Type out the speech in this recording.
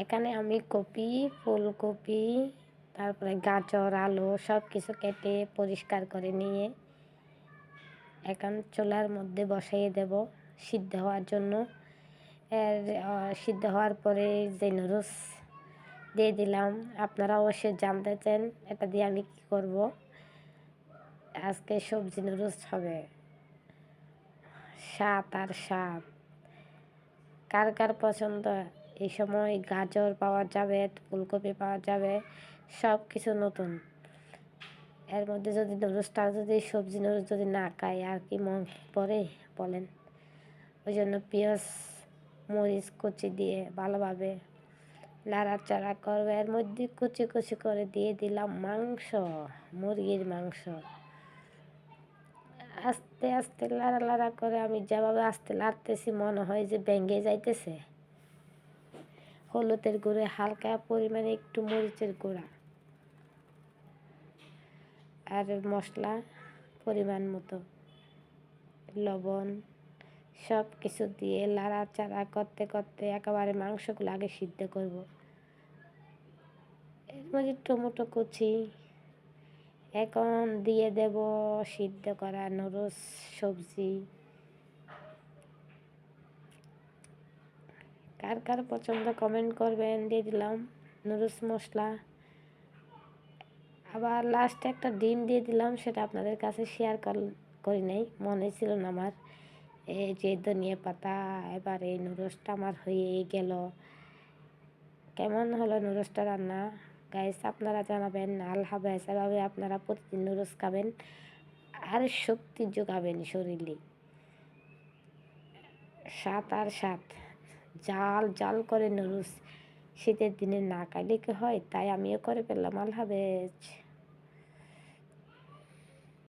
এখানে আমি কপি, ফুলকপি, তারপরে গাজর, আলু সব কিছু কেটে পরিষ্কার করে নিয়ে এখন চুলার মধ্যে বসিয়ে দেব সিদ্ধ হওয়ার জন্য। সিদ্ধ হওয়ার পরে যে নুডলস দিয়ে দিলাম। আপনারা অবশ্যই জানতে চান এটা দিয়ে আমি কি করব। আজকে সবজি নুডলস হবে, স্বাদ আর স্বাদ। কার কার পছন্দ। এই সময় গাজর পাওয়া যাবে, ফুলকপি পাওয়া যাবে, সব কিছু নতুন। এর মধ্যে যদি নুডলসটা যদি সবজি নুডলস যদি না খায় আর কি মন পড়ে বলেন। ওই জন্য পেঁয়াজ মরিচ কুচি দিয়ে ভালোভাবে নাড়াচাড়া করবে। এর মধ্যে কুচি কুচি করে দিয়ে দিলাম মাংস, মুরগির মাংস। আস্তে আস্তে লাড়া করে আমি যেভাবে আস্তে লাড়তেছি মনে হয় যে ভেঙে যাইতেছে। হলুদের গুঁড়ো, হালকা পরিমাণে একটু মরিচের গুঁড়া আর মশলা পরিমাণ মতো, লবণ সব কিছু দিয়ে লাড়াচাড়া করতে করতে একেবারে মাংসগুলো আগে সিদ্ধ করব। এর মধ্যে টমেটো কুচি এখন দিয়ে দেব সিদ্ধ করা নুডলস সবজি। কার কার পছন্দ কমেন্ট করবেন। দিয়ে দিলাম নুডলস মশলা। আবার লাস্টে একটা ডিম দিয়ে দিলাম, সেটা আপনাদের কাছে শেয়ার করি নাই, মনে ছিল না আমার। এই যে ধনিয়া পাতা। এবার এই নুডলসটা আমার হয়ে গেল। কেমন হলো নুডলসটা রান্না গাইস আপনারা জানাবেন। আল্লাহ হাফেজ। এভাবে আপনারা প্রতিদিন নুডলস খাবেন আর শক্তি যোগাবেন শরীরে। স্বাদ আর স্বাদ, জাল জাল করে নুডলস শীতের দিনে না খাইলে কি হয়, তাই আমিও করে ফেললাম। আল্লাহ হাফেজ।